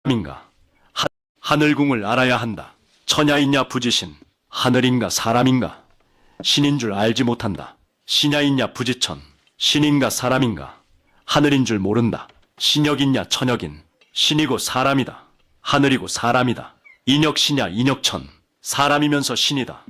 사람인가? 하늘궁을 알아야 한다. 천야있냐 부지신, 하늘인가 사람인가? 신인 줄 알지 못한다. 신야있냐 부지천, 신인가 사람인가? 하늘인 줄 모른다. 신역있냐 천역인, 신이고 사람이다. 하늘이고 사람이다. 인역시냐 인역천, 사람이면서 신이다.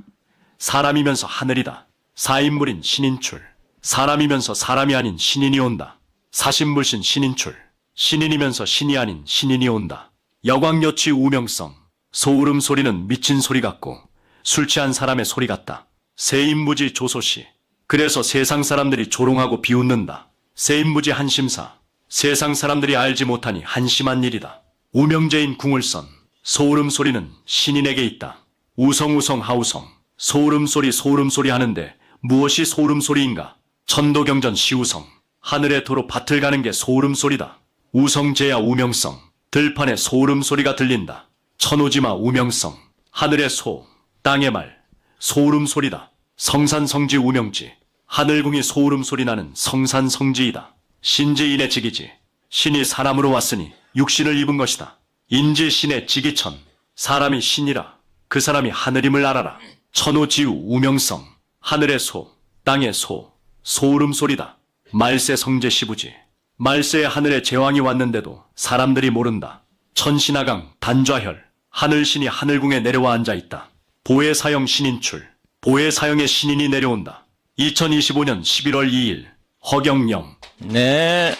사람이면서 하늘이다. 사인물인 신인출, 사람이면서 사람이 아닌 신인이 온다. 사신불신 신인출, 신인이면서 신이 아닌 신인이 온다. 여광여취 우명성, 소울음 소리는 미친 소리 같고 술 취한 사람의 소리 같다. 세인무지 조소시, 그래서 세상 사람들이 조롱하고 비웃는다. 세인무지 한심사, 세상 사람들이 알지 못하니 한심한 일이다. 우명제인 궁을선, 소울음 소리는 신인에게 있다. 우성우성 하우성, 소울음 소리 하는데 무엇이 소울음 소리인가? 천도경전 시우성, 하늘의 도로 밭을 가는 게 소울음 소리다. 우성제야 우명성, 들판에 소울음 소리가 들린다. 천오지마 우명성, 하늘의 소, 땅의 말, 소울음 소리다. 성산성지 우명지, 하늘궁이 소울음 소리 나는 성산성지이다. 신지인의 직이지, 신이 사람으로 왔으니 육신을 입은 것이다. 인지 신의 직이천, 사람이 신이라 그 사람이 하늘임을 알아라. 천오지우 우명성, 하늘의 소, 땅의 소, 소울음 소리다. 말세 성제 시부지, 말세에 하늘에 제왕이 왔는데도 사람들이 모른다. 천신하강 단좌혈, 하늘신이 하늘궁에 내려와 앉아있다. 보혜사형 신인출, 보혜사형의 신인이 내려온다. 2025년 11월 2일 허경영. 네.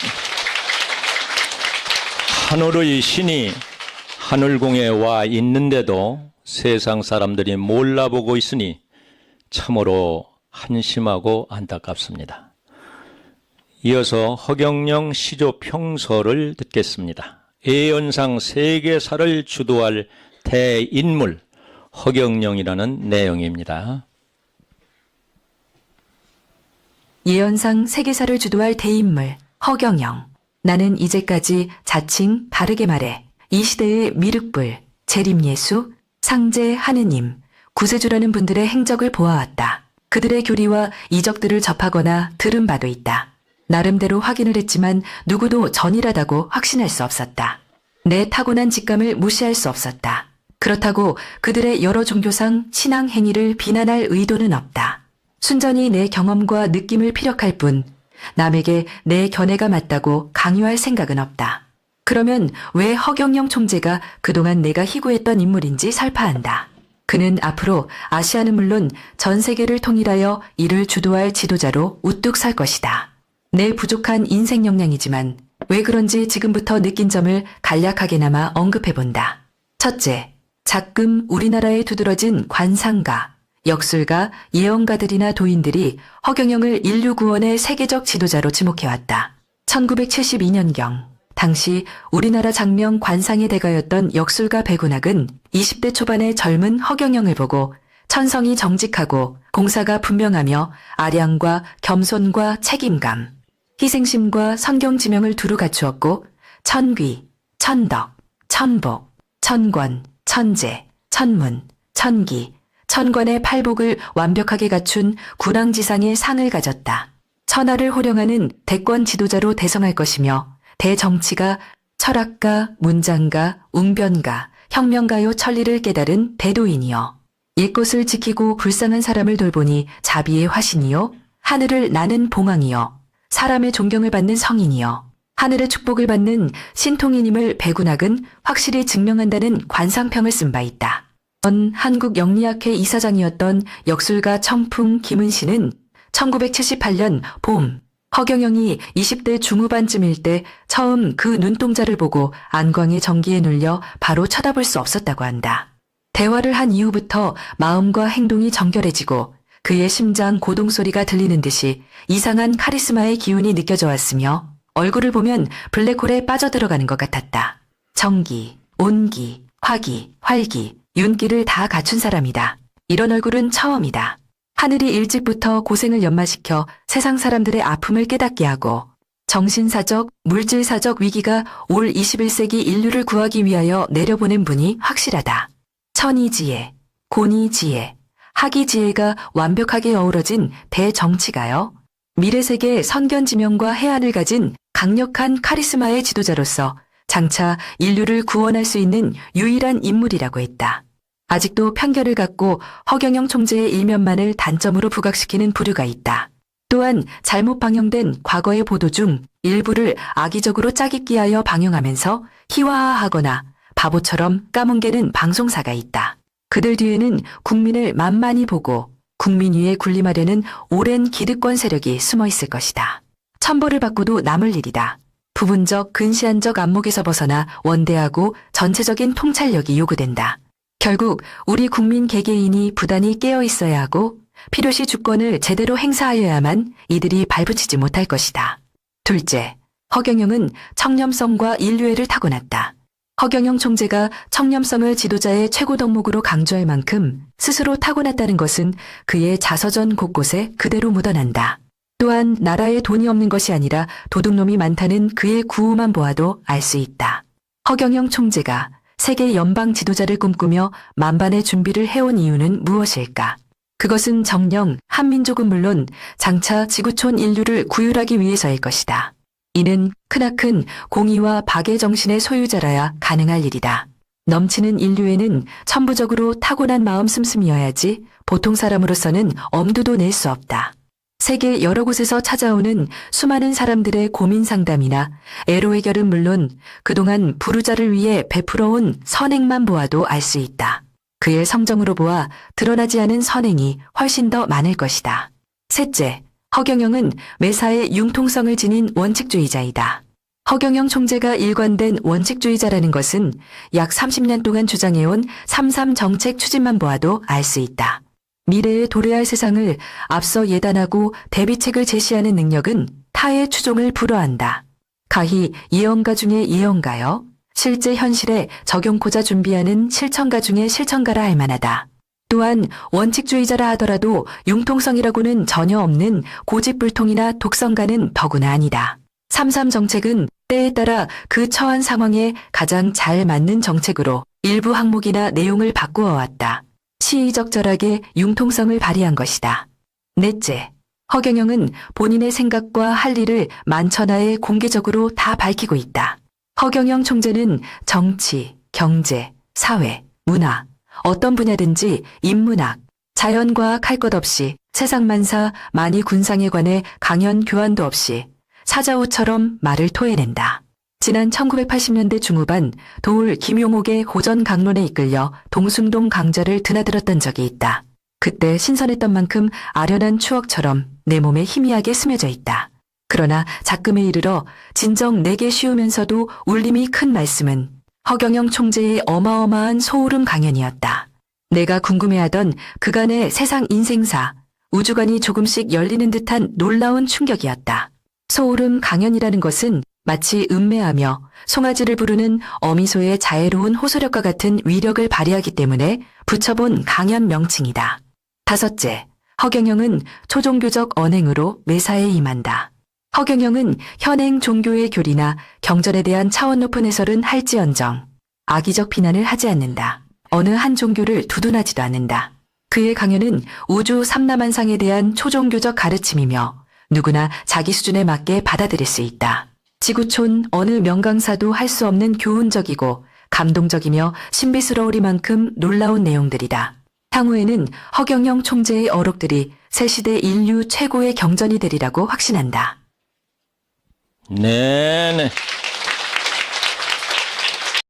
하늘의 신이 하늘궁에 와 있는데도 세상 사람들이 몰라보고 있으니 참으로 한심하고 안타깝습니다. 이어서 허경영 시조 평서를 듣겠습니다. 예언상 세계사를 주도할 대인물 허경영이라는 내용입니다. 예언상 세계사를 주도할 대인물 허경영. 나는 이제까지 자칭 바르게 말해 이 시대의 미륵불, 재림예수, 상제 하느님, 구세주라는 분들의 행적을 보아왔다. 그들의 교리와 이적들을 접하거나 들은 바도 있다. 나름대로 확인을 했지만 누구도 전이라다고 확신할 수 없었다. 내 타고난 직감을 무시할 수 없었다. 그렇다고 그들의 여러 종교상 신앙 행위를 비난할 의도는 없다. 순전히 내 경험과 느낌을 피력할 뿐 남에게 내 견해가 맞다고 강요할 생각은 없다. 그러면 왜 허경영 총재가 그동안 내가 희구했던 인물인지 설파한다. 그는 앞으로 아시아는 물론 전 세계를 통일하여 이를 주도할 지도자로 우뚝 설 것이다. 내 부족한 인생 역량이지만 왜 그런지 지금부터 느낀 점을 간략하게나마 언급해본다. 첫째, 작금 우리나라에 두드러진 관상가, 역술가, 예언가들이나 도인들이 허경영을 인류 구원의 세계적 지도자로 지목해왔다. 1972년경 당시 우리나라 장명 관상의 대가였던 역술가 백운학은 20대 초반의 젊은 허경영을 보고 천성이 정직하고 공사가 분명하며 아량과 겸손과 책임감, 희생심과 성경지명을 두루 갖추었고 천귀, 천덕, 천복, 천권, 천재, 천문, 천기, 천관의 팔복을 완벽하게 갖춘 군왕지상의 상을 가졌다. 천하를 호령하는 대권 지도자로 대성할 것이며 대정치가, 철학가, 문장가, 웅변가, 혁명가요 천리를 깨달은 대도인이요. 옛것을 지키고 불쌍한 사람을 돌보니 자비의 화신이요. 하늘을 나는 봉황이요. 사람의 존경을 받는 성인이요. 하늘의 축복을 받는 신통인임을 백운학은 확실히 증명한다는 관상평을 쓴 바 있다. 전 한국영리학회 이사장이었던 역술가 청풍 김은씨는 1978년 봄 허경영이 20대 중후반쯤일 때 처음 그 눈동자를 보고 안광의 전기에 눌려 바로 쳐다볼 수 없었다고 한다. 대화를 한 이후부터 마음과 행동이 정결해지고 그의 심장 고동소리가 들리는 듯이 이상한 카리스마의 기운이 느껴져 왔으며 얼굴을 보면 블랙홀에 빠져들어가는 것 같았다. 정기, 온기, 화기, 활기, 윤기를 다 갖춘 사람이다. 이런 얼굴은 처음이다. 하늘이 일찍부터 고생을 연마시켜 세상 사람들의 아픔을 깨닫게 하고 정신사적, 물질사적 위기가 올 21세기 인류를 구하기 위하여 내려보낸 분이 확실하다. 천이지혜, 곤이지혜, 학이지혜가 완벽하게 어우러진 대정치가요. 미래세계 선견지명과 해안을 가진 강력한 카리스마의 지도자로서 장차 인류를 구원할 수 있는 유일한 인물이라고 했다. 아직도 편견을 갖고 허경영 총재의 일면만을 단점으로 부각시키는 부류가 있다. 또한 잘못 방영된 과거의 보도 중 일부를 악의적으로 짜깁기하여 방영하면서 희화화하거나 바보처럼 까뭉개는 방송사가 있다. 그들 뒤에는 국민을 만만히 보고 국민 위에 군림하려는 오랜 기득권 세력이 숨어 있을 것이다. 천벌을 받고도 남을 일이다. 부분적 근시안적 안목에서 벗어나 원대하고 전체적인 통찰력이 요구된다. 결국 우리 국민 개개인이 부단히 깨어 있어야 하고 필요시 주권을 제대로 행사하여야만 이들이 발붙이지 못할 것이다. 둘째, 허경영은 청렴성과 인류애를 타고났다. 허경영 총재가 청렴성을 지도자의 최고 덕목으로 강조할 만큼 스스로 타고났다는 것은 그의 자서전 곳곳에 그대로 묻어난다. 또한 나라에 돈이 없는 것이 아니라 도둑놈이 많다는 그의 구호만 보아도 알 수 있다. 허경영 총재가 세계 연방 지도자를 꿈꾸며 만반의 준비를 해온 이유는 무엇일까? 그것은 정녕 한민족은 물론 장차 지구촌 인류를 구휼하기 위해서일 것이다. 이는 크나큰 공의와 박의 정신의 소유자라야 가능할 일이다. 넘치는 인류에는 천부적으로 타고난 마음 씀씀이어야지 보통 사람으로서는 엄두도 낼 수 없다. 세계 여러 곳에서 찾아오는 수많은 사람들의 고민 상담이나 애로 해결은 물론 그동안 부르자를 위해 베풀어온 선행만 보아도 알 수 있다. 그의 성정으로 보아 드러나지 않은 선행이 훨씬 더 많을 것이다. 셋째, 허경영은 매사에 융통성을 지닌 원칙주의자이다. 허경영 총재가 일관된 원칙주의자라는 것은 약 30년 동안 주장해온 3.3 정책 추진만 보아도 알 수 있다. 미래에 도래할 세상을 앞서 예단하고 대비책을 제시하는 능력은 타의 추종을 불허한다. 가히 예언가 중의 예언가여 실제 현실에 적용코자 준비하는 실천가 중의 실천가라 할 만하다. 또한 원칙주의자라 하더라도 융통성이라고는 전혀 없는 고집불통이나 독성가는 더구나 아니다. 3.3 정책은 때에 따라 그 처한 상황에 가장 잘 맞는 정책으로 일부 항목이나 내용을 바꾸어 왔다. 시의적절하게 융통성을 발휘한 것이다. 넷째, 허경영은 본인의 생각과 할 일을 만천하에 공개적으로 다 밝히고 있다. 허경영 총재는 정치, 경제, 사회, 문화, 어떤 분야든지 인문학, 자연과학 할 것 없이 세상만사 만이 군상에 관해 강연 교환도 없이 사자우처럼 말을 토해낸다. 지난 1980년대 중후반 도울 김용옥의 호전 강론에 이끌려 동숭동 강좌를 드나들었던 적이 있다. 그때 신선했던 만큼 아련한 추억처럼 내 몸에 희미하게 스며져 있다. 그러나 작금에 이르러 진정 내게 쉬우면서도 울림이 큰 말씀은 허경영 총재의 어마어마한 소울음 강연이었다. 내가 궁금해하던 그간의 세상 인생사, 우주관이 조금씩 열리는 듯한 놀라운 충격이었다. 소울음 강연이라는 것은 마치 음매하며 송아지를 부르는 어미소의 자애로운 호소력과 같은 위력을 발휘하기 때문에 붙여본 강연 명칭이다. 다섯째, 허경영은 초종교적 언행으로 매사에 임한다. 허경영은 현행 종교의 교리나 경전에 대한 차원 높은 해설은 할지언정 악의적 비난을 하지 않는다. 어느 한 종교를 두둔하지도 않는다. 그의 강연은 우주 삼라만상에 대한 초종교적 가르침이며 누구나 자기 수준에 맞게 받아들일 수 있다. 지구촌 어느 명강사도 할 수 없는 교훈적이고 감동적이며 신비스러우리만큼 놀라운 내용들이다. 향후에는 허경영 총재의 어록들이 새 시대 인류 최고의 경전이 되리라고 확신한다. 네네.